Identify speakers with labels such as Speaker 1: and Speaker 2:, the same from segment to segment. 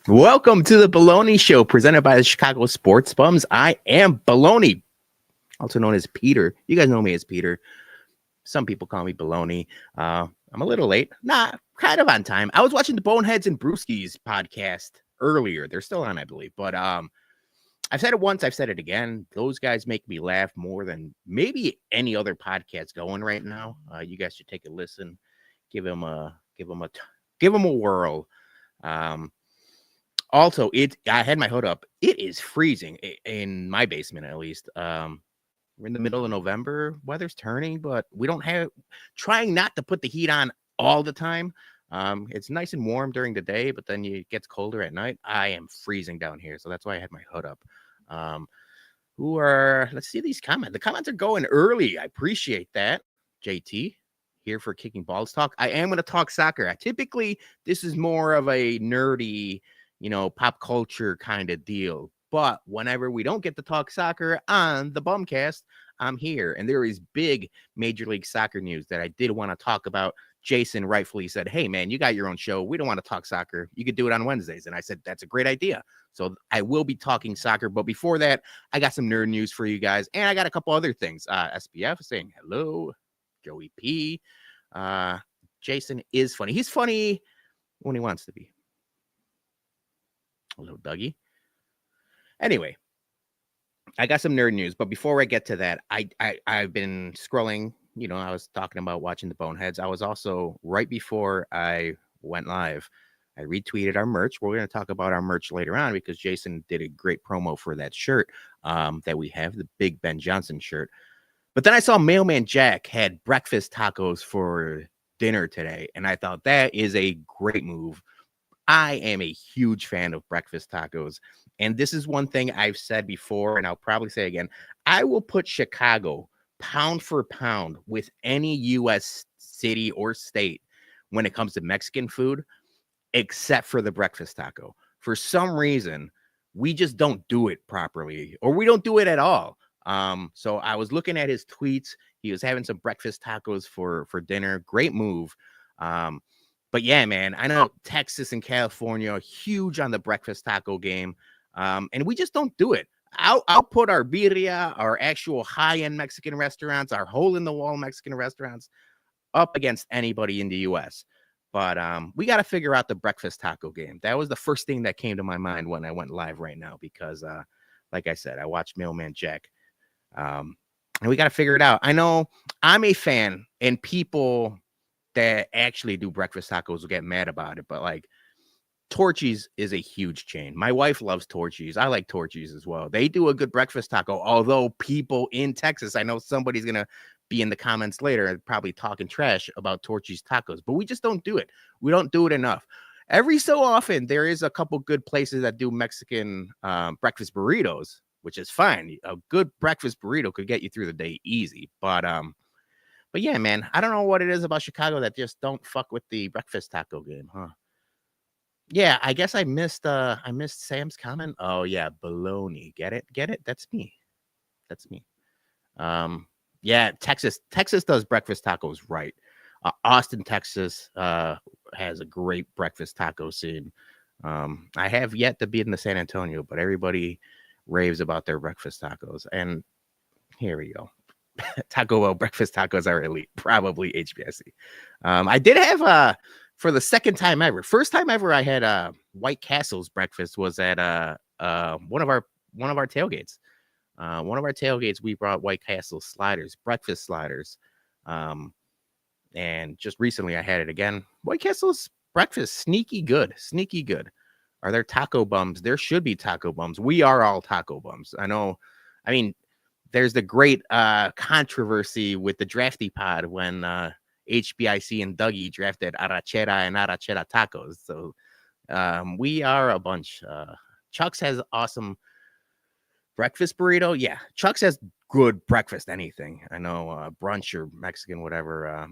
Speaker 1: Welcome to the Bologna Show, presented by the Chicago Sports Bums. I am Bologna, also known as Peter. You guys know me as Peter. Some people call me Bologna. I'm a little late, kind of on time. I was watching the Boneheads and Brewskis podcast earlier. They're still on, I believe. But I've said it once, I've said it again. Those guys make me laugh more than maybe any other podcast going right now. You guys should take a listen, give them a whirl. Also, I had my hood up. It is freezing in my basement, at least. We're in the middle of November. Weather's turning, but we don't have trying not to put the heat on all the time. It's nice and warm during the day, but then it gets colder at night. I am freezing down here, so that's why I had my hood up. Let's see these comments. The comments are going early. I appreciate that. JT here for Kicking Balls Talk. I am going to talk soccer. Typically, this is more of a nerdy, pop culture kind of deal. But whenever we don't get to talk soccer on the Bumcast, I'm here. And there is big Major League Soccer news that I did want to talk about. Jason rightfully said, hey, man, you got your own show. We don't want to talk soccer. You could do it on Wednesdays. And I said, that's a great idea. So I will be talking soccer. But before that, I got some nerd news for you guys. And I got a couple other things. SPF saying hello. Joey P. Jason is funny. He's funny when he wants to be. Hello, Dougie. Anyway, I got some nerd news, but before I get to that, I've been scrolling. I was talking about watching the Boneheads. I was also, right before I went live, I retweeted our merch. We're going to talk about our merch later on because Jason did a great promo for that shirt that we have, the Big Ben Johnson shirt. But then I saw Mailman Jack had breakfast tacos for dinner today, and I thought that is a great move. I am a huge fan of breakfast tacos. And this is one thing I've said before, and I'll probably say again. I will put Chicago pound for pound with any U.S. city or state when it comes to Mexican food, except for the breakfast taco. For some reason, we just don't do it properly, or we don't do it at all. So I was looking at his tweets. He was having some breakfast tacos for dinner. Great move. But yeah, man, I know Texas and California are huge on the breakfast taco game. And we just don't do it. I'll put our birria, our actual high-end Mexican restaurants, our hole-in-the-wall Mexican restaurants up against anybody in the U.S. But we got to figure out the breakfast taco game. That was the first thing that came to my mind when I went live right now because, like I said, I watched Mailman Jack. And we got to figure it out. I know I'm a fan, and people that actually do breakfast tacos will get mad about it, but like Torchy's is a huge chain. My wife loves Torchy's. I like Torchy's as well. They do a good breakfast taco, although people in Texas, I know somebody's going to be in the comments later and probably talking trash about Torchy's tacos, but we just don't do it. We don't do it enough. Every so often, there is a couple good places that do Mexican breakfast burritos, which is fine. A good breakfast burrito could get you through the day easy, But yeah, man, I don't know what it is about Chicago that just don't fuck with the breakfast taco game, huh? Yeah, I guess I missed Sam's comment. Oh yeah, baloney. Get it? Get it? That's me. That's me. Yeah, Texas does breakfast tacos right. Austin, Texas has a great breakfast taco scene. I have yet to be in the San Antonio, but everybody raves about their breakfast tacos. And here we go. Taco Bell breakfast tacos are elite, probably HBIC. I did have for the second time ever, first time ever, I had White Castle's breakfast was at one of our tailgates. One of our tailgates, we brought White Castle sliders, breakfast sliders. And just recently I had it again. White Castle's breakfast, sneaky good. Are there taco bums? There should be taco bums. We are all taco bums. I know. I mean, there's the great controversy with the Drafty Pod when HBIC and Dougie drafted Arrachera and Arrachera tacos. So we are a bunch. Chuck's has awesome breakfast burrito. Yeah, Chuck's has good breakfast anything. I know brunch or Mexican, whatever.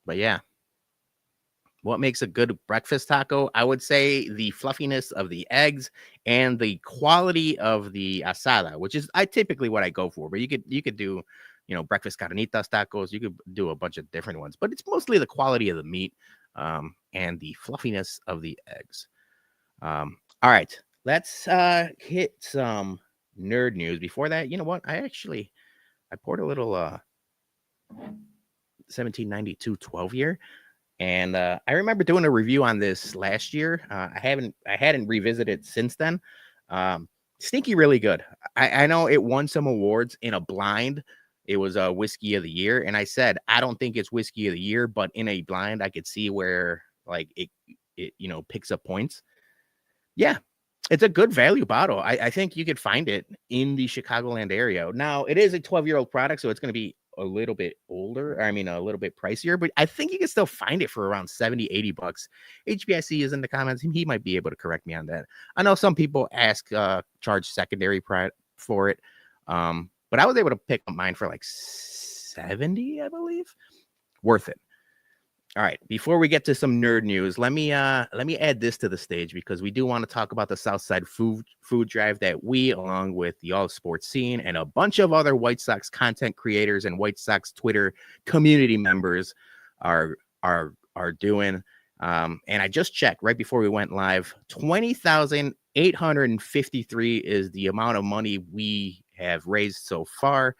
Speaker 1: But yeah. What makes a good breakfast taco? I would say the fluffiness of the eggs and the quality of the asada, which is typically what I go for. But you could do, breakfast carnitas tacos. You could do a bunch of different ones, but it's mostly the quality of the meat and the fluffiness of the eggs. All right, let's hit some nerd news. Before that, you know what? I poured a little 1792 12 year, and I remember doing a review on this last year. I hadn't revisited since then. Sneaky, really good. I know it won some awards in a blind. It was a whiskey of the year, and I said I don't think it's whiskey of the year, but in a blind, I could see where like it picks up points. Yeah, it's a good value bottle. I think you could find it in the Chicagoland area. Now, it is a 12-year-old product, so it's going to be a little bit older. I mean, a little bit pricier, but I think you can still find it for around 70, 80 bucks. HBIC is in the comments. He might be able to correct me on that. I know some people charge secondary for it. But I was able to pick up mine for like 70, I believe. Worth it. All right, before we get to some nerd news, let me add this to the stage because we do want to talk about the Southside food drive that we, along with the All Sports Scene and a bunch of other White Sox content creators and White Sox Twitter community members are doing. And I just checked right before we went live. 20,853 is the amount of money we have raised so far.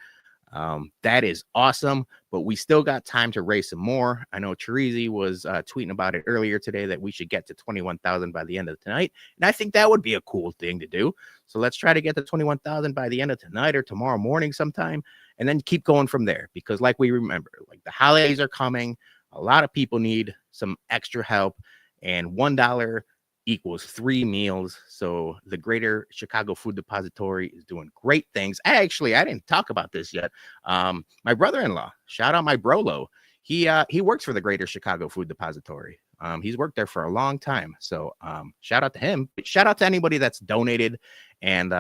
Speaker 1: That is awesome, but we still got time to raise some more. I know Chirizi was tweeting about it earlier today that we should get to 21,000 by the end of tonight. And I think that would be a cool thing to do. So let's try to get to 21,000 by the end of tonight or tomorrow morning sometime, and then keep going from there. Because like we remember, like the holidays are coming. A lot of people need some extra help, and $1 equals 3 meals. So the Greater Chicago Food Depository is doing great things. I didn't talk about this yet. My brother-in-law, shout out my Brolo. He works for the Greater Chicago Food Depository. He's worked there for a long time. So shout out to him. Shout out to anybody that's donated. And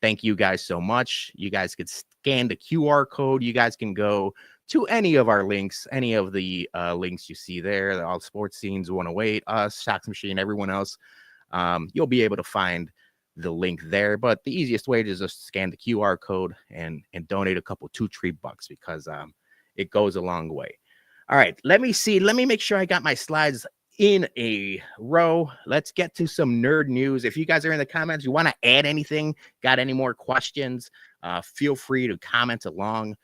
Speaker 1: thank you guys so much. You guys could scan the QR code. You guys can go to any of our links, any of the links you see there, the All Sports Scenes 108, us, Sox Machine, everyone else. You'll be able to find the link there. But the easiest way is just scan the QR code and donate a couple $2-3 because it goes a long way. All right, let me make sure I got my slides in a row. Let's get to some nerd news. If you guys are in the comments, you want to add anything, got any more questions, feel free to comment along.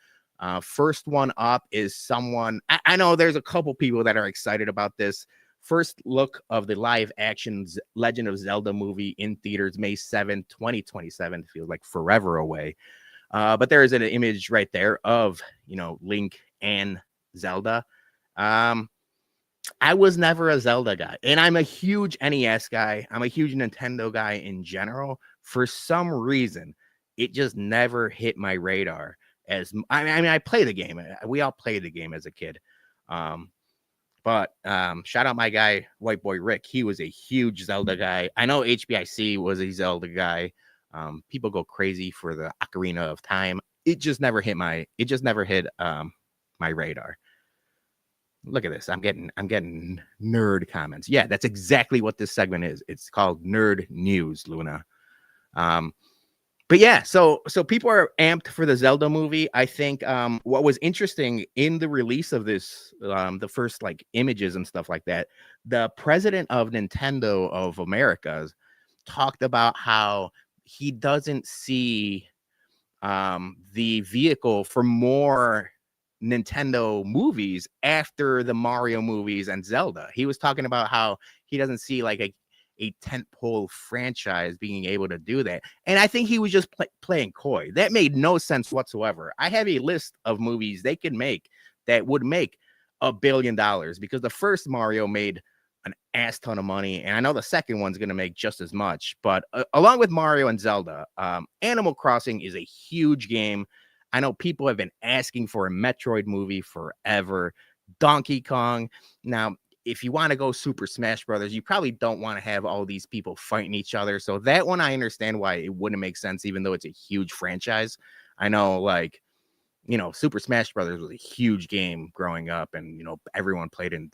Speaker 1: First one up is someone, I know there's a couple people that are excited about this. First look of the live action Legend of Zelda movie in theaters, May 7, 2027. Feels like forever away. But there is an image right there of, Link and Zelda. I was never a Zelda guy, and I'm a huge NES guy. I'm a huge Nintendo guy in general. For some reason, it just never hit my radar. I play the game. We all played the game as a kid. But shout out my guy, White Boy Rick. He was a huge Zelda guy. I know HBIC was a Zelda guy. People go crazy for the Ocarina of Time. It just never hit my radar. Look at this. I'm getting nerd comments. Yeah, that's exactly what this segment is. It's called Nerd News, Luna. But yeah, so people are amped for the Zelda movie. I think what was interesting in the release of this, the first like images and stuff like that, the president of Nintendo of America talked about how he doesn't see the vehicle for more Nintendo movies after the Mario movies and Zelda. He was talking about how he doesn't see like a tentpole franchise being able to do that. And I think he was just playing coy. That made no sense whatsoever. I have a list of movies they could make that would make $1 billion because the first Mario made an ass ton of money. And I know the second one's going to make just as much. But along with Mario and Zelda, Animal Crossing is a huge game. I know people have been asking for a Metroid movie forever. Donkey Kong. Now, if you want to go Super Smash Brothers, you probably don't want to have all these people fighting each other. So that one, I understand why it wouldn't make sense, even though it's a huge franchise. I know, Super Smash Brothers was a huge game growing up, and everyone played in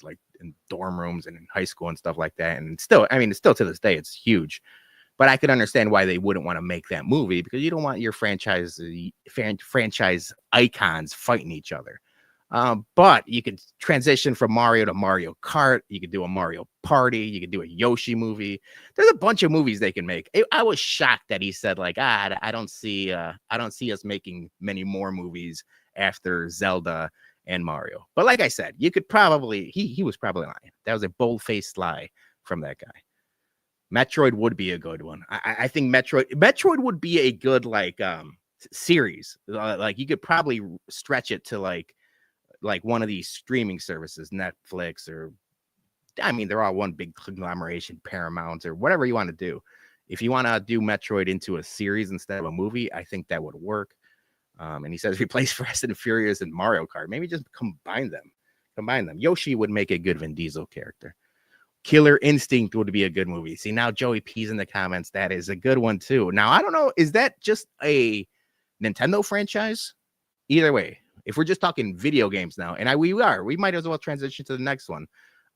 Speaker 1: dorm rooms and in high school and stuff like that. And still, it's still to this day, it's huge. But I could understand why they wouldn't want to make that movie because you don't want your franchise icons fighting each other. But you could transition from Mario to Mario Kart. You could do a Mario Party. You could do a Yoshi movie. There's a bunch of movies they can make. I was shocked that he said like, I don't see us making many more movies after Zelda and Mario. But like I said, you could probably he was probably lying. That was a bold-faced lie from that guy. Metroid would be a good one. I think Metroid would be a good like series. Like you could probably stretch it to like one of these streaming services, Netflix, or I mean, they're all one big conglomeration, Paramount, or whatever you want to do. If you want to do Metroid into a series instead of a movie, I think that would work. And he says replace Fast and Furious and Mario Kart. Maybe just combine them. Yoshi would make a good Vin Diesel character. Killer Instinct would be a good movie. See, now Joey P's in the comments. That is a good one, too. Now, I don't know. Is that just a Nintendo franchise? Either way, if we're just talking video games now, and we might as well transition to the next one.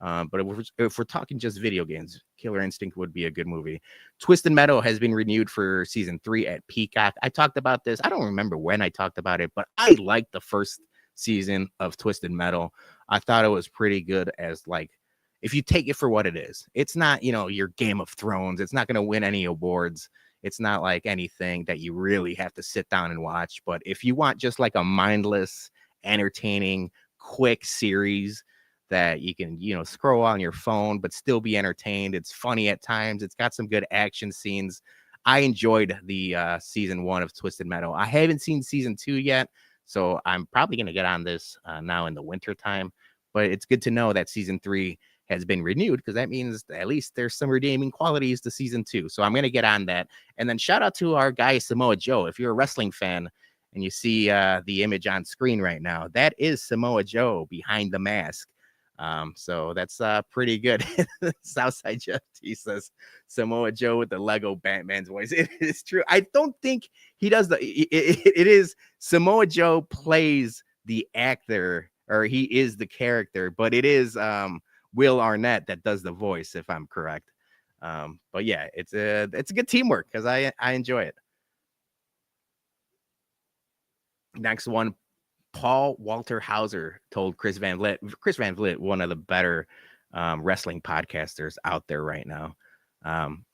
Speaker 1: But if we're talking just video games, Killer Instinct would be a good movie. Twisted Metal has been renewed for season 3 at Peacock. I talked about this. I don't remember when I talked about it, but I liked the first season of Twisted Metal. I thought it was pretty good as like, if you take it for what it is. It's not, your Game of Thrones. It's not going to win any awards. It's not like anything that you really have to sit down and watch. But if you want just like a mindless, entertaining, quick series that you can, scroll on your phone, but still be entertained. It's funny at times. It's got some good action scenes. I enjoyed the season 1 of Twisted Metal. I haven't seen season 2 yet, so I'm probably going to get on this now in the winter time. But it's good to know that season 3 has been renewed, because that means at least there's some redeeming qualities to season 2. So I'm going to get on that. And then shout out to our guy, Samoa Joe. If you're a wrestling fan and you see the image on screen right now, that is Samoa Joe behind the mask. So that's pretty good. Southside Jeff T says Samoa Joe with the Lego Batman's voice. It is true. I don't think he does it is Samoa Joe plays the actor, or he is the character, but it is Will Arnett that does the voice, if I'm correct. But yeah, it's a good teamwork, because I enjoy it. Next one, Paul Walter Hauser told Chris Van Vliet, one of the better wrestling podcasters out there right now.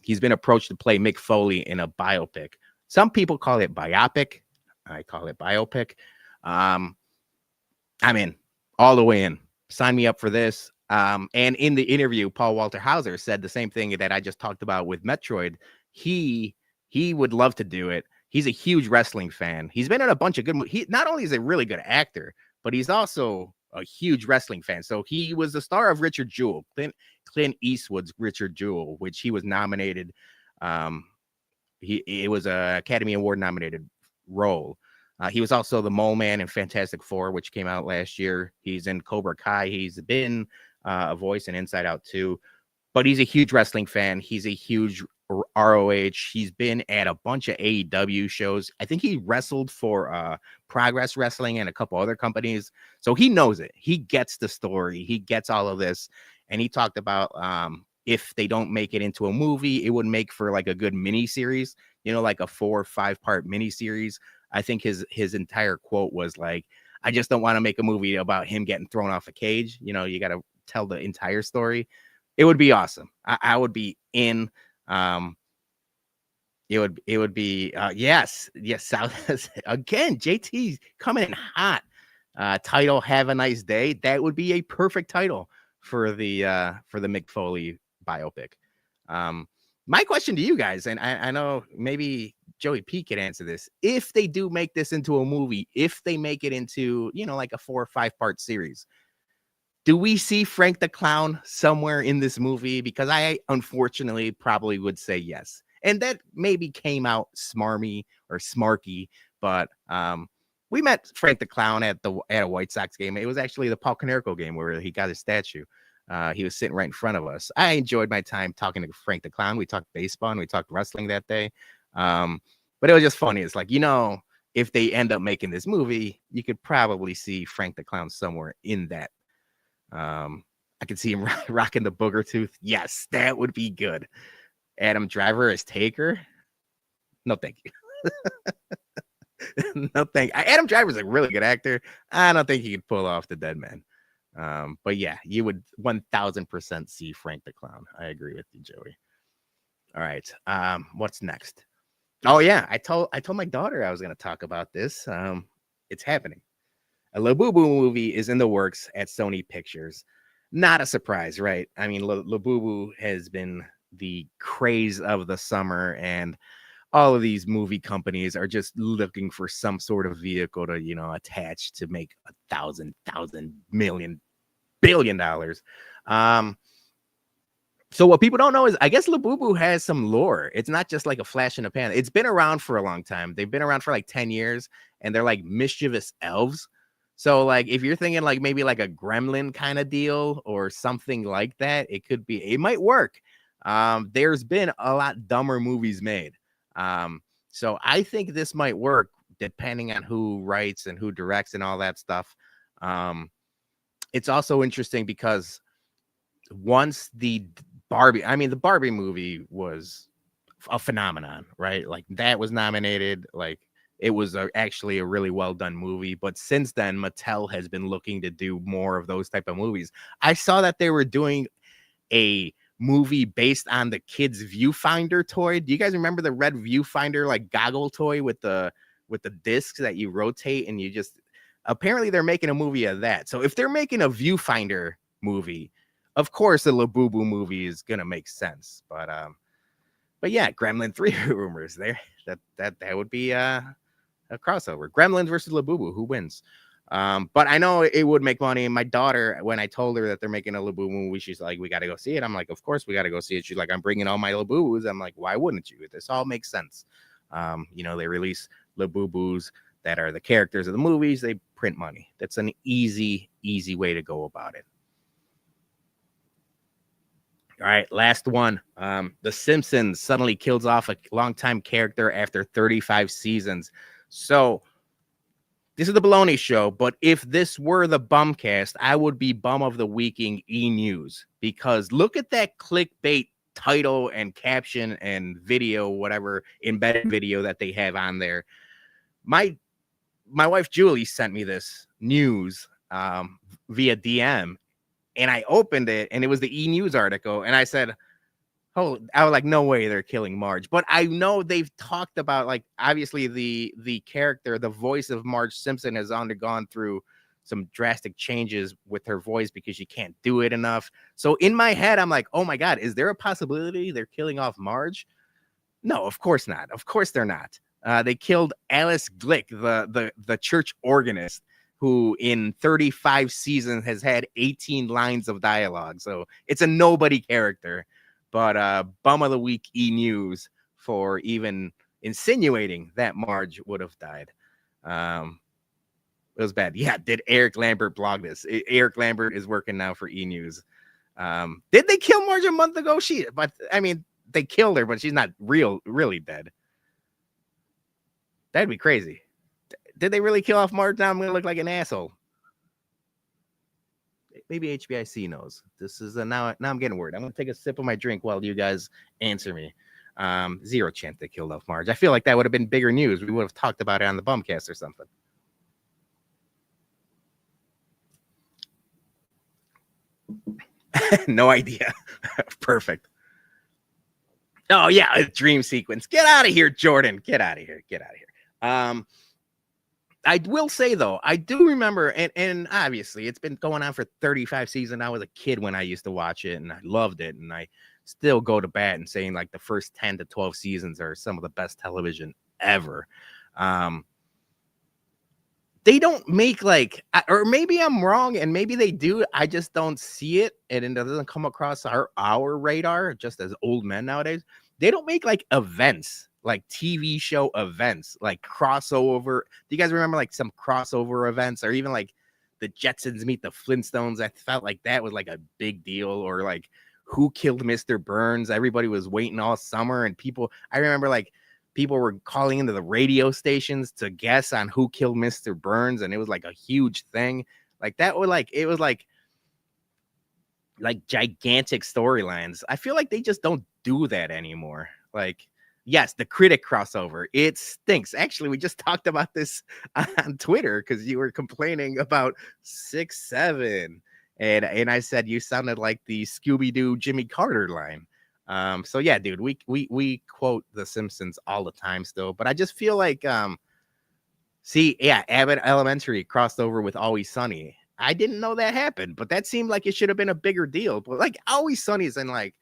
Speaker 1: He's been approached to play Mick Foley in a biopic. Some people call it biopic. I call it biopic. I'm in, all the way in. Sign me up for this. And in the interview, Paul Walter Hauser said the same thing that I just talked about with Metroid. He would love to do it. He's a huge wrestling fan. He's been in a bunch of good movies. He not only is a really good actor, but he's also a huge wrestling fan. So he was the star of Richard Jewell, Clint Eastwood's Richard Jewell, which he was nominated. It was a Academy Award nominated role. He was also the Mole Man in Fantastic Four, which came out last year. He's in Cobra Kai. He's been a voice in Inside Out 2. But he's a huge wrestling fan. He's a huge ROH. He's been at a bunch of AEW shows. I think he wrestled for Progress Wrestling and a couple other companies. So he knows it. He gets the story. He gets all of this. And he talked about if they don't make it into a movie, it would make for like a good mini series, like a 4 or 5 part mini series. I think his entire quote was like, I just don't want to make a movie about him getting thrown off a cage. You got to tell the entire story. It would be awesome. I would be in. It would be yes. South again. JT coming in hot. Title: Have a Nice Day. That would be a perfect title for the Mick Foley biopic. My question to you guys, and I know maybe Joey P could answer this. If they do make this into a movie, if they make it into like a 4 or 5 part series, do we see Frank the Clown somewhere in this movie? Because I unfortunately probably would say yes. And that maybe came out smarmy or smarky, but we met Frank the Clown at a White Sox game. It was actually the Paul Konerko game where he got his statue. He was sitting right in front of us. I enjoyed my time talking to Frank the Clown. We talked baseball and we talked wrestling that day. But it was just funny. It's like, if they end up making this movie, you could probably see Frank the Clown somewhere in that. I could see him rocking the booger tooth. Yes, that would be good. Adam Driver as Taker. No, thank you. No, Adam Driver's a really good actor. I don't think he could pull off the Dead Man. But yeah, you would 1000% see Frank the Clown. I agree with you, Joey. All right. What's next? Oh yeah, I told my daughter I was going to talk about this. It's happening. A Labubu movie is in the works at Sony Pictures. Not a surprise, right? I mean, Labubu has been the craze of the summer, and all of these movie companies are just looking for some sort of vehicle to, attach to make thousand million billion dollars. So what people don't know is, I guess Labubu has some lore. It's not just like a flash in the pan. It's been around for a long time. They've been around for like 10 years, and they're like mischievous elves. So like if you're thinking like maybe like a gremlin kind of deal or something like that, it might work. There's been a lot dumber movies made. So I think this might work depending on who writes and who directs and all that stuff. It's also interesting because once the Barbie movie was a phenomenon, right? Like that was nominated, like it was actually a really well done movie. But since then, Mattel has been looking to do more of those type of movies. I saw that they were doing a movie based on the kids' viewfinder toy. Do you guys remember the red viewfinder like goggle toy with the discs that you rotate and you just apparently they're making a movie of that. So if they're making a viewfinder movie, of course the Labubu movie is gonna make sense. But yeah, Gremlin 3 rumors there. That would be a crossover. Gremlins versus Labubu. Who wins? But I know it would make money. And my daughter, when I told her that they're making a Labubu movie, she's like, we got to go see it. I'm like, of course we got to go see it. She's like, I'm bringing all my Labubus. I'm like, why wouldn't you? This all makes sense. They release Labubus that are the characters of the movies. They print money. That's an easy way to go about it. All right, last one. The Simpsons suddenly kills off a longtime character after 35 seasons. So this is the Bologna Show, but if this were the Bumcast, I would be Bum of the Weeking E-News, because look at that clickbait title and caption and video, whatever embedded video that they have on there. My wife Julie sent me this news via DM, and I opened it, and it was the E-News article, and I said, oh, I was like, no way they're killing Marge. But I know they've talked about, like, obviously the character, the voice of Marge Simpson has undergone through some drastic changes with her voice because she can't do it enough. So in my head, I'm like, oh my God, is there a possibility they're killing off Marge? No, of course not. Of course they're not. They killed Alice Glick, the church organist, who in 35 seasons has had 18 lines of dialogue. So it's a nobody character. But Bum of the Week E-News for even insinuating that Marge would have died. It was bad. Yeah, did Eric Lambert blog this? Eric Lambert is working now for E-News. Did they kill Marge a month ago? They killed her, but she's not really dead. That'd be crazy. Did they really kill off Marge? Now I'm going to look like an asshole. Maybe HBIC knows. This is now I'm getting worried. I'm going to take a sip of my drink while you guys answer me. 0 chance they killed off Marge. I feel like that would have been bigger news. We would have talked about it on the Bumcast or something. No idea. Perfect. Oh yeah, a dream sequence. Get out of here, Jordan. Get out of here. I will say though, I do remember, and obviously it's been going on for 35 seasons. I was a kid when I used to watch it, and I loved it, and I still go to bat and saying like the first 10 to 12 seasons are some of the best television ever. They don't make or maybe I'm wrong, and maybe they do. I just don't see it, and it doesn't come across our radar just as old men nowadays. They don't make like events, like TV show events, like crossover. Do you guys remember like some crossover events, or even like the Jetsons meet the Flintstones? I felt like that was like a big deal. Or like Who Killed Mr. Burns? Everybody was waiting all summer, and I remember like people were calling into the radio stations to guess on who killed Mr. Burns, and it was like a huge thing. Like that would it was like gigantic storylines. I feel like they just don't do that anymore. Like Yes, the critic crossover. It stinks. Actually, we just talked about this on Twitter because you were complaining about 6'7", and I said you sounded like the Scooby-Doo Jimmy Carter line. So yeah, dude, we quote The Simpsons all the time still, but I just feel like see, yeah, Abbott Elementary crossed over with Always Sunny. I didn't know that happened, but that seemed like it should have been a bigger deal. But like Always Sunny is in like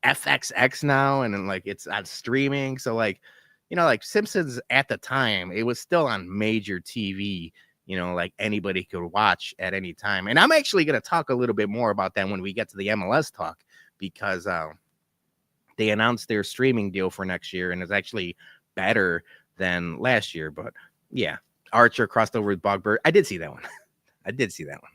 Speaker 1: FXX now, and then like it's on streaming. So like, like Simpsons at the time, it was still on major TV. Like anybody could watch at any time. And I'm actually going to talk a little bit more about that when we get to the MLS talk, because they announced their streaming deal for next year, and it's actually better than last year. But yeah, Archer crossed over with Bogbird. I did see that one. I did see that one.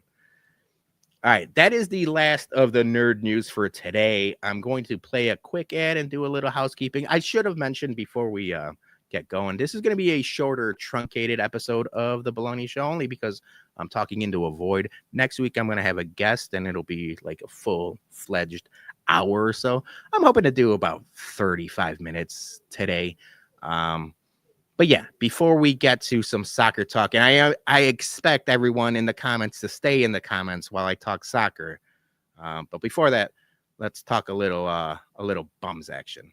Speaker 1: All right, that is the last of the nerd news for today. I'm going to play a quick ad and do a little housekeeping. I should have mentioned before we get going, this is going to be a shorter, truncated episode of the Bologna Show, only because I'm talking into a void. Next week, I'm going to have a guest, and it'll be like a full-fledged hour or so. I'm hoping to do about 35 minutes today. But yeah, before we get to some soccer talk, and I expect everyone in the comments to stay in the comments while I talk soccer. But before that, let's talk a little bums action.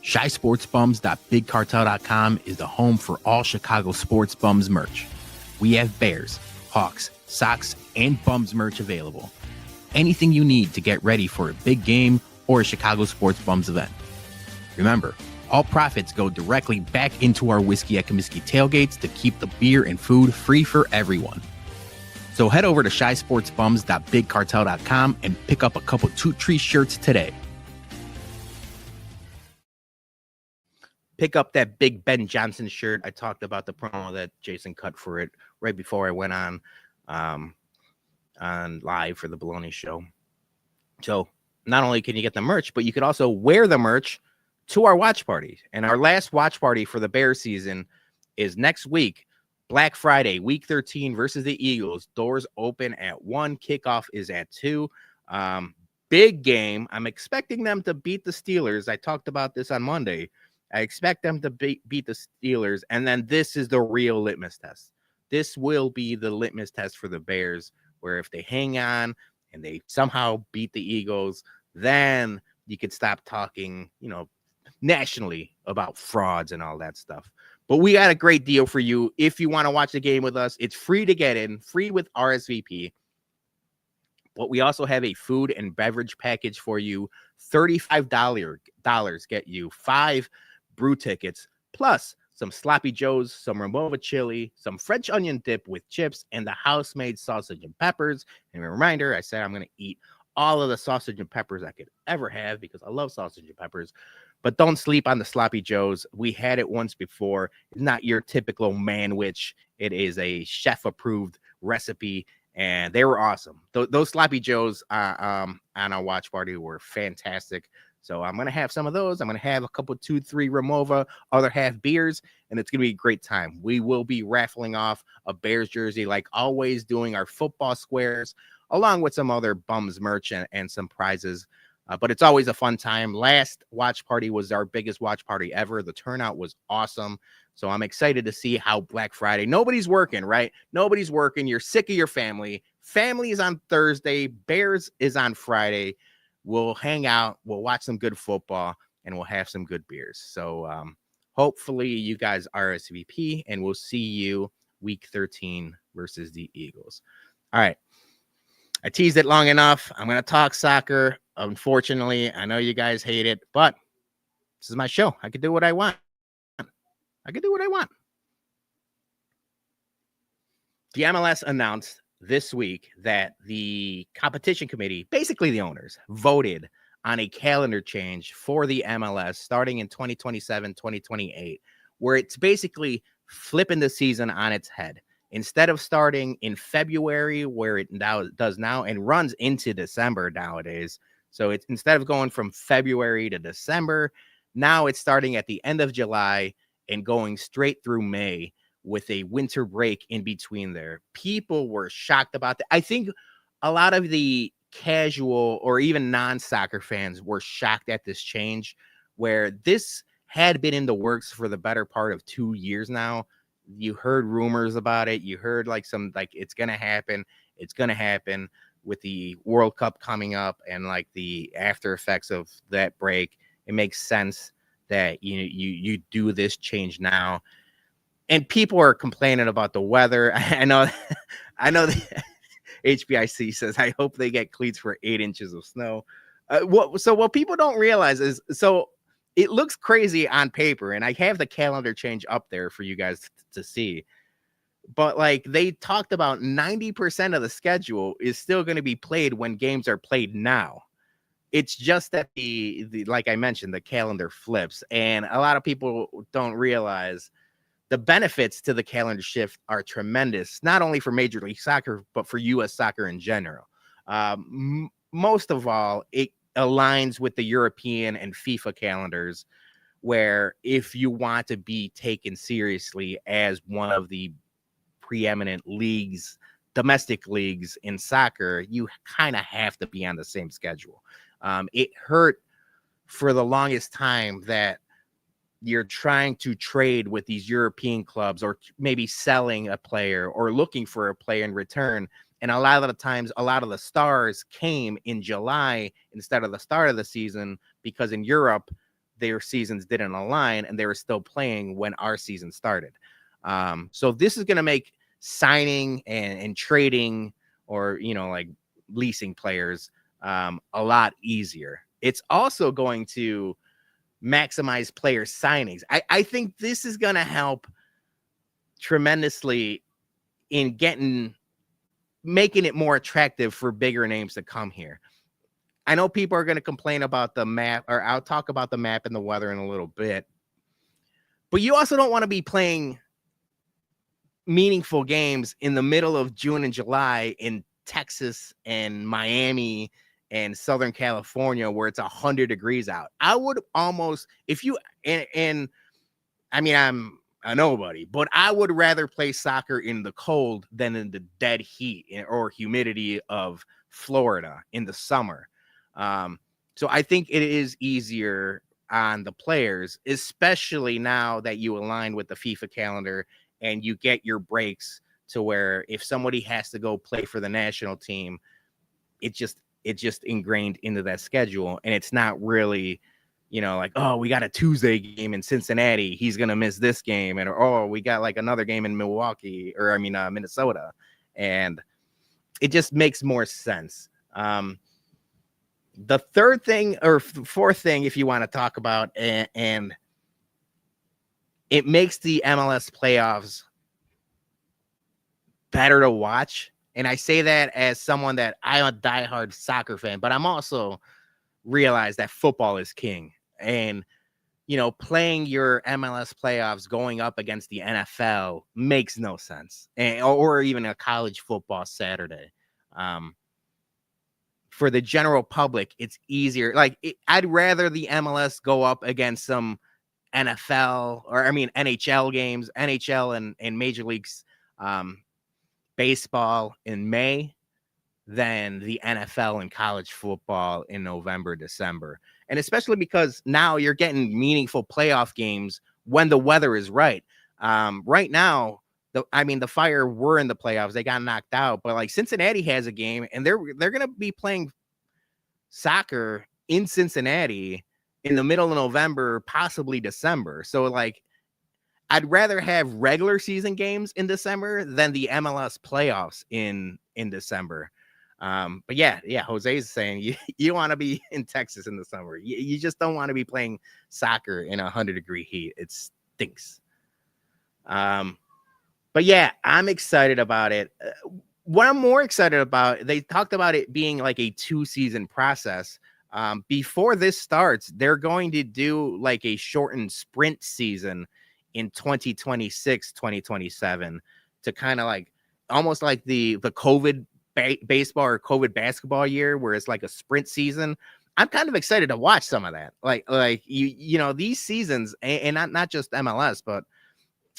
Speaker 1: ShySportsBums.BigCartel.com is the home for all Chicago sports bums merch. We have Bears, Hawks, Sox, and Bums merch available. Anything you need to get ready for a big game or a Chicago Sports Bums event. Remember, all profits go directly back into our Whiskey at Comiskey tailgates to keep the beer and food free for everyone. So head over to ShySportsBums.BigCartel.com and pick up a couple Toot Tree shirts today. Pick up that Big Ben Johnson shirt. I talked about the promo that Jason cut for it right before I went on live for the Bologna Show. So not only can you get the merch, but you could also wear the merch to our watch party. And our last watch party for the Bears season is next week, Black Friday, week 13 versus the Eagles. Doors open at 1. Kickoff is at 2. Big game. I'm expecting them to beat the Steelers. I talked about this on Monday. I expect them to beat the Steelers. And then this is the real litmus test. This will be the litmus test for the Bears, where if they hang on and they somehow beat the Eagles, then you could stop talking, nationally about frauds and all that stuff. But we got a great deal for you. If you want to watch the game with us, it's free to get in, free with RSVP. But we also have a food and beverage package for you. $35 get you 5 brew tickets, plus some Sloppy Joes, some Ramova chili, some French onion dip with chips, and the house-made sausage and peppers. And a reminder, I said I'm going to eat all of the sausage and peppers I could ever have because I love sausage and peppers. But don't sleep on the Sloppy Joes. We had it once before. It's not your typical manwich. It is a chef-approved recipe, and they were awesome. Those Sloppy Joes on our watch party were fantastic. So I'm going to have some of those. I'm going to have a couple, 2-3 Ramova, other half beers, and it's going to be a great time. We will be raffling off a Bears jersey like always, doing our football squares, along with some other bums merch and some prizes. But it's always a fun time. Last watch party was our biggest watch party ever. The turnout was awesome. So I'm excited to see how Black Friday, nobody's working, right? Nobody's working. You're sick of your family. Family is on Thursday. Bears is on Friday. We'll hang out. We'll watch some good football, and we'll have some good beers. So hopefully you guys RSVP, and we'll see you week 13 versus the Eagles. All right. I teased it long enough. I'm going to talk soccer. Unfortunately, I know you guys hate it, but this is my show. I can do what I want. The MLS announced this week that the competition committee, basically the owners, voted on a calendar change for the MLS starting in 2027, 2028, where it's basically flipping the season on its head. Instead of starting in February, where it now does now and runs into December nowadays. So it's instead of going from February to December, now it's starting at the end of July and going straight through May with a winter break in between there. People were shocked about that. I think a lot of the casual or even non-soccer fans were shocked at this change, where this had been in the works for the better part of 2 years now. You heard rumors about it. You heard like some, like, it's going to happen. It's going to happen with the World Cup coming up and like the after effects of that break. It makes sense that you do this change now. And people are complaining about the weather. I know that HBIC says, I hope they get cleats for 8 inches of snow. What people don't realize is, so it looks crazy on paper, and I have the calendar change up there for you guys to see. But like they talked about 90% of the schedule is still going to be played when games are played now. It's just that the like I mentioned, the calendar flips, and a lot of people don't realize the benefits to the calendar shift are tremendous, not only for Major League Soccer, but for U.S. soccer in general. Most of all, it aligns with the European and FIFA calendars, where if you want to be taken seriously as one of the preeminent leagues, domestic leagues in soccer, you kind of have to be on the same schedule. It hurt for the longest time that you're trying to trade with these European clubs, or maybe selling a player or looking for a player in return. And a lot of the times, a lot of the stars came in July instead of the start of the season, because in Europe, their seasons didn't align and they were still playing when our season started. So this is going to make signing and trading, or, like leasing players, a lot easier. It's also going to maximize player signings. I think this is going to help tremendously in making it more attractive for bigger names to come here. I know people are going to complain about the map, or I'll talk about the map and the weather in a little bit, but you also don't want to be playing meaningful games in the middle of June and July in Texas and Miami and Southern California, where it's 100 degrees out. I would almost, if you, and I mean, I'm a nobody, but I would rather play soccer in the cold than in the dead heat or humidity of Florida in the summer. So I think it is easier on the players, especially now that you align with the FIFA calendar and you get your breaks, to where if somebody has to go play for the national team, it's just ingrained into that schedule. And it's not really, like, oh, we got a Tuesday game in Cincinnati, he's going to miss this game. And, oh, we got like another game in Milwaukee, or Minnesota. And it just makes more sense. The third thing, or fourth thing, if you want to talk about, and it makes the MLS playoffs better to watch. And I say that as someone that I'm a diehard soccer fan, but I'm also realize that football is king. And, playing your MLS playoffs going up against the NFL makes no sense. Or even a college football Saturday. For the general public, it's easier. Like, I'd rather the MLS go up against some NFL, or NHL games, NHL and Major Leagues baseball in May, than the NFL and college football in November, December. And especially because now you're getting meaningful playoff games when the weather is right. Right now, the Fire were in the playoffs. They got knocked out, but like Cincinnati has a game, and they're going to be playing soccer in Cincinnati in the middle of November, possibly December. So like, I'd rather have regular season games in December than the MLS playoffs in December. But yeah, Jose is saying you want to be in Texas in the summer. You just don't want to be playing soccer in 100-degree heat. It stinks. But yeah, I'm excited about it. What I'm more excited about, they talked about it being like a 2-season process. Before this starts, they're going to do like a shortened sprint season in 2026, 2027, to kind of like almost like the COVID baseball or COVID basketball year, where it's like a sprint season. I'm kind of excited to watch some of that. Like these seasons, and not just MLS, but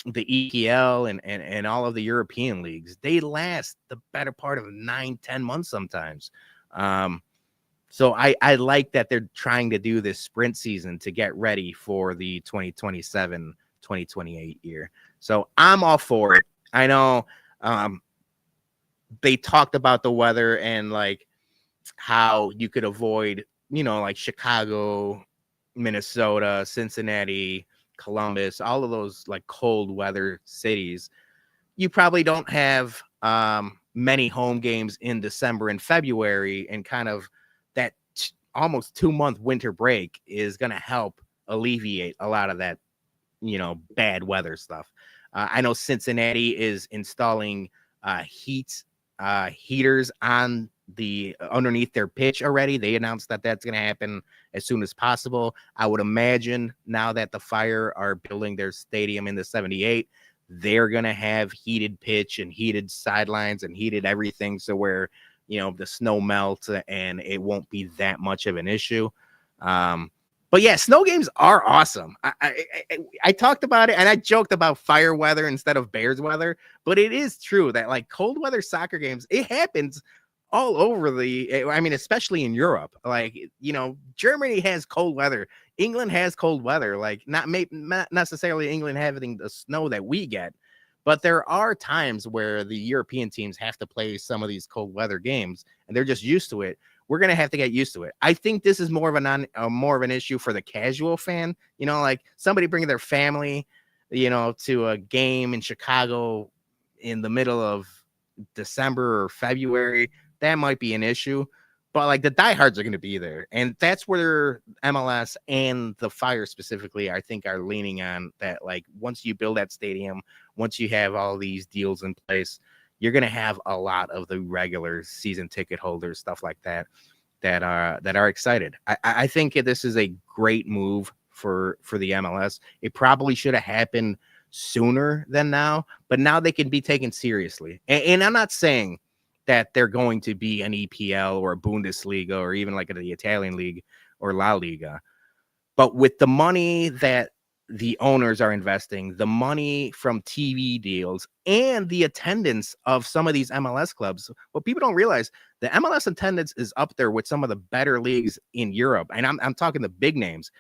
Speaker 1: the EPL and all of the European leagues, they last the better part of 9-10 months sometimes. So I like that they're trying to do this sprint season to get ready for the 2027-2028 year. So I'm all for it. I know they talked about the weather and like how you could avoid, like Chicago, Minnesota, Cincinnati, Columbus, all of those like cold weather cities. You probably don't have many home games in December and February, and kind of that almost 2-month winter break is going to help alleviate a lot of that, bad weather stuff. I know Cincinnati is installing heaters on the underneath their pitch already. They announced that that's going to happen as soon as possible. I would imagine now that the Fire are building their stadium in the 78, they're going to have heated pitch and heated sidelines and heated everything, so where the snow melts and it won't be that much of an issue. But yeah, snow games are awesome. I talked about it and I joked about fire weather instead of Bears weather, but it is true that like cold weather soccer games, it happens all over especially in Europe. Like, Germany has cold weather. England has cold weather. Like not necessarily England having the snow that we get, but there are times where the European teams have to play some of these cold weather games and they're just used to it. We're going to have to get used to it. I think this is more of an issue for the casual fan, like somebody bringing their family, to a game in Chicago in the middle of December or February. That might be an issue, but like the diehards are going to be there. And that's where MLS and the Fire specifically, I think, are leaning on that. Like once you build that stadium, once you have all these deals in place, you're going to have a lot of the regular season ticket holders, stuff like that are excited. I think this is a great move for the MLS. It probably should have happened sooner than now, but now they can be taken seriously. And I'm not saying that they're going to be an EPL or a Bundesliga or even like the Italian league or La Liga, but with the money that the owners are investing, the money from TV deals, and the attendance of some of these MLS clubs. What people don't realize, the MLS attendance is up there with some of the better leagues in Europe. And I'm talking the big names.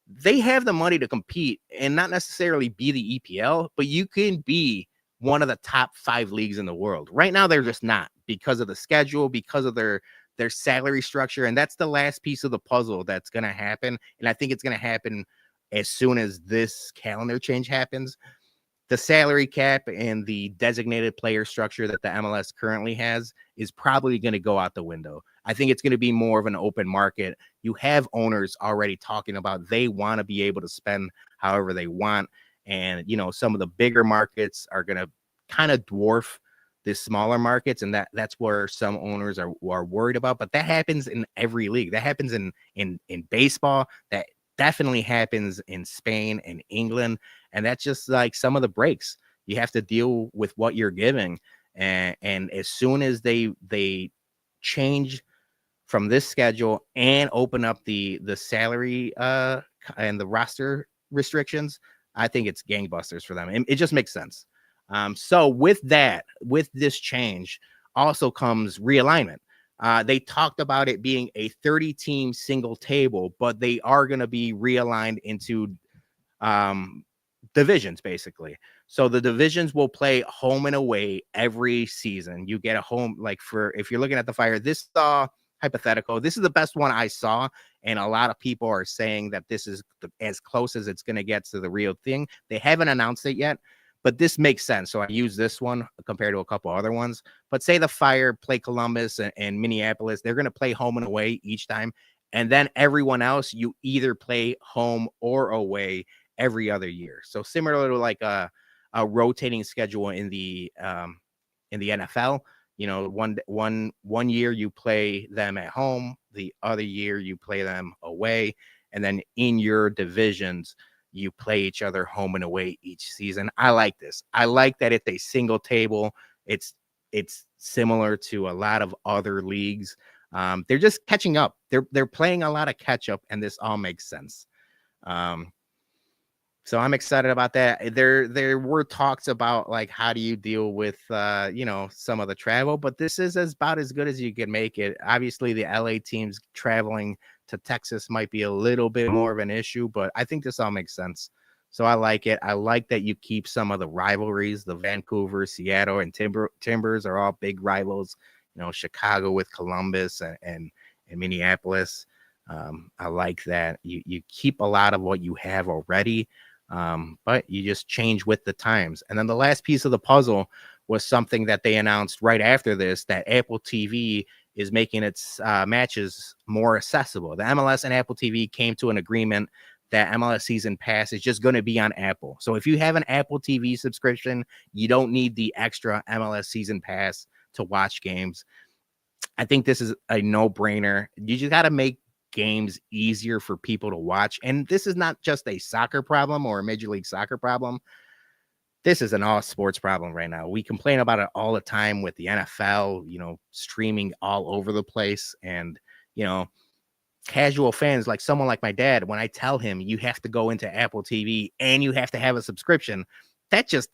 Speaker 1: They have the money to compete and not necessarily be the EPL, but you can be one of the top 5 leagues in the world. Right now, they're just not, because of the schedule, because of their salary structure. And that's the last piece of the puzzle that's going to happen. And I think it's going to happen as soon as this calendar change happens. The salary cap and the designated player structure that the MLS currently has is probably going to go out the window. I think it's going to be more of an open market. You have owners already talking about they want to be able to spend however they want. And, some of the bigger markets are going to kind of dwarf the smaller markets. And that's where some owners are worried about. But that happens in every league. That happens in baseball. That definitely happens in Spain and England. And that's just like some of the breaks. You have to deal with what you're giving. And as soon as they change from this schedule and open up the salary and the roster restrictions, I think it's gangbusters for them. It just makes sense. So with this change also comes realignment. They talked about it being a 30-team single table, but they are going to be realigned into divisions, basically. So the divisions will play home and away every season. You get a home, like if you're looking at the Fire, this hypothetical, this is the best one I saw. And a lot of people are saying that this is as close as it's going to get to the real thing. They haven't announced it yet, but this makes sense. So I use this one compared to a couple other ones. But say the Fire play Columbus and Minneapolis, they're going to play home and away each time. And then everyone else, you either play home or away every other year. So similar to like a rotating schedule in the NFL. One year you play them at home, the other year you play them away, and then in your divisions you play each other home and away each season. I like this. I like that it's a single table. It's similar to a lot of other leagues. They're just catching up. They're playing a lot of catch up, and this all makes sense. So I'm excited about that. There were talks about like how do you deal with some of the travel, but this is about as good as you can make it. Obviously, the LA teams traveling to Texas might be a little bit more of an issue, but I think this all makes sense. So I like it. I like that you keep some of the rivalries. The Vancouver, Seattle, and Timbers are all big rivals. Chicago with Columbus and Minneapolis. I like that you keep a lot of what you have already. But you just change with the times. And then the last piece of the puzzle was something that they announced right after this, that Apple TV is making its matches more accessible. The MLS and Apple TV came to an agreement that MLS Season Pass is just going to be on Apple. So if you have an Apple TV subscription, you don't need the extra MLS Season Pass to watch games. I think this is a no-brainer. You just got to make games easier for people to watch. And this is not just a soccer problem or a Major League Soccer problem. This is an all sports problem right now. We complain about it all the time with the NFL, streaming all over the place. And, casual fans, like someone like my dad, when I tell him you have to go into Apple TV and you have to have a subscription,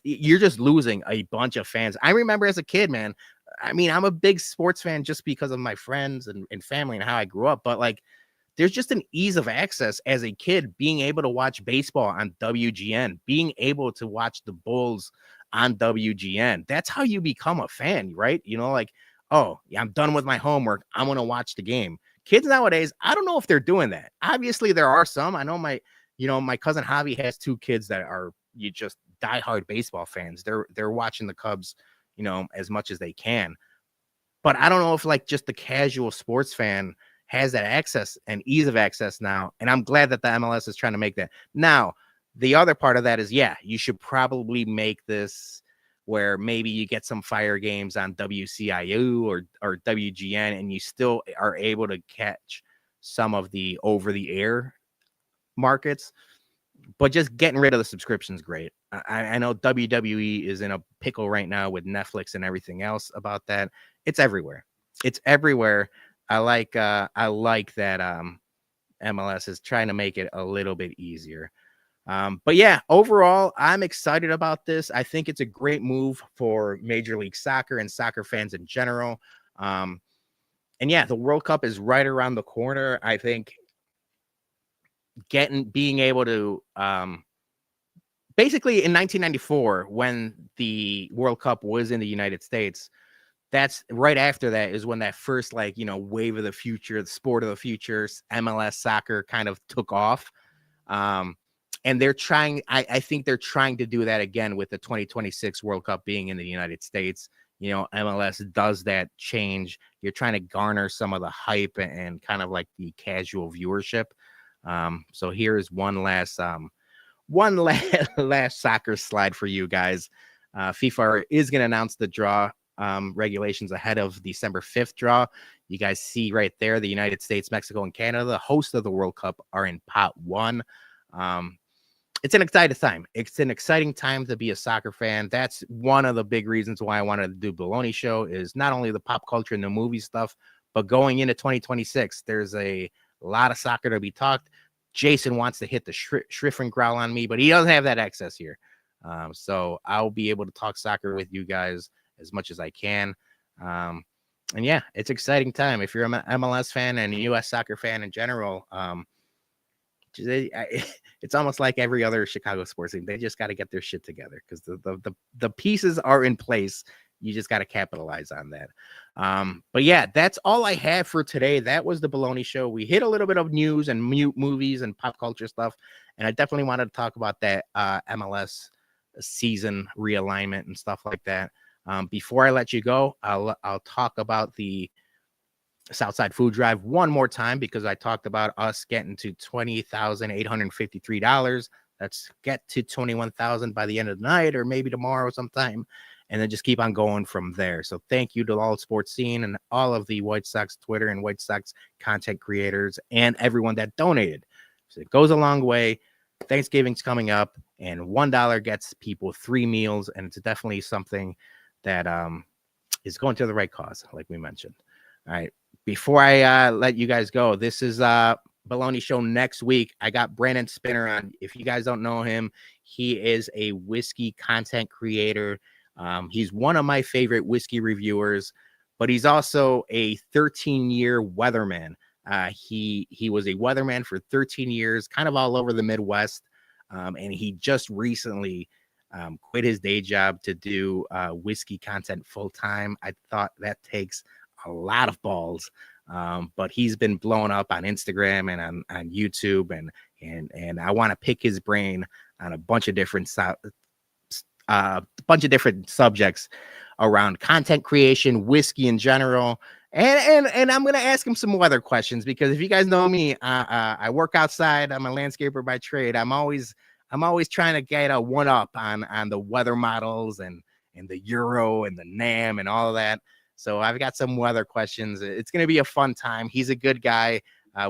Speaker 1: you're just losing a bunch of fans. I remember as a kid, man, I mean, I'm a big sports fan just because of my friends and family and how I grew up. But like, there's just an ease of access as a kid, being able to watch baseball on WGN, being able to watch the Bulls on WGN. That's how you become a fan, right? Like, oh, yeah, I'm done with my homework. I'm going to watch the game. Kids nowadays, I don't know if they're doing that. Obviously, there are some. I know my cousin Javi has 2 kids that are just diehard baseball fans. They're watching the Cubs, as much as they can. But I don't know if like just the casual sports fan has that access and ease of access now. And I'm glad that the MLS is trying to make that. Now, the other part of that is, you should probably make this where maybe you get some fire games on WCIU or WGN, and you still are able to catch some of the over-the-air markets. But just getting rid of the subscription is great. I know WWE is in a pickle right now with Netflix and everything else about that. It's everywhere. It's everywhere. I like that MLS is trying to make it a little bit easier. But yeah, overall, I'm excited about this. I think it's a great move for Major League Soccer and soccer fans in general. And yeah, the World Cup is right around the corner. I think being able to basically in 1994, when the World Cup was in the United States, that's right after that is when that first wave of the future, the sport of the future, MLS soccer kind of took off. And they're trying, I think they're trying to do that again with the 2026 World Cup being in the United States. MLS does that change. You're trying to garner some of the hype and kind of like the casual viewership. So here's one last soccer slide for you guys. FIFA is going to announce the draw regulations ahead of December 5th draw. You guys see right there, the United States, Mexico, and Canada, the host of the World Cup, are in pot 1. It's an exciting time. It's an exciting time to be a soccer fan. That's one of the big reasons why I wanted to do Bologna Show, is not only the pop culture and the movie stuff, but going into 2026, there's a lot of soccer to be talked. Jason wants to hit the shriff and growl on me, but he doesn't have that access here. So I'll be able to talk soccer with you guys as much as I can. And yeah, it's exciting time. If you're an MLS fan and a U.S. soccer fan in general, it's almost like every other Chicago sports team. They just got to get their shit together because the pieces are in place. You just got to capitalize on that. But yeah, that's all I have for today. That was the Bologna Show. We hit a little bit of news and movies and pop culture stuff. And I definitely wanted to talk about that MLS season realignment and stuff like that. Before I let you go, I'll talk about the Southside Food Drive one more time, because I talked about us getting to $20,853. Let's get to 21,000 by the end of the night, or maybe tomorrow sometime, and then just keep on going from there. So thank you to all the sports scene and all of the White Sox Twitter and White Sox content creators and everyone that donated. So it goes a long way. Thanksgiving's coming up, and $1 gets people 3 meals, and it's definitely something that is going to the right cause, like we mentioned. All right. Before I let you guys go, this is Bologna Show next week. I got Brandon Spinner on. If you guys don't know him, he is a whiskey content creator. He's one of my favorite whiskey reviewers, but he's also a 13-year weatherman. He was a weatherman for 13 years, kind of all over the Midwest, and he just recently quit his day job to do whiskey content full time. I thought that takes a lot of balls. But he's been blown up on Instagram and on YouTube, and I want to pick his brain on a bunch of different subjects around content creation, whiskey in general, and I'm gonna ask him some weather questions, because if you guys know me, I work outside. I'm a landscaper by trade. I'm always trying to get a one up on the weather models and the Euro and the NAM and all of that. So I've got some weather questions. It's going to be a fun time. He's a good guy.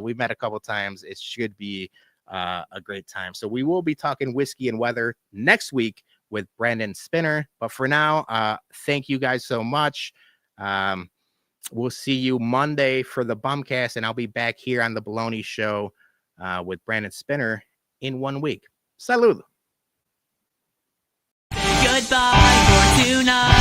Speaker 1: We've met a couple times. It should be a great time. So we will be talking whiskey and weather next week with Brandon Spinner. But for now, thank you guys so much. We'll see you Monday for the Bumcast, and I'll be back here on the Bologna Show with Brandon Spinner in 1 week. Salud.
Speaker 2: Goodbye for tonight.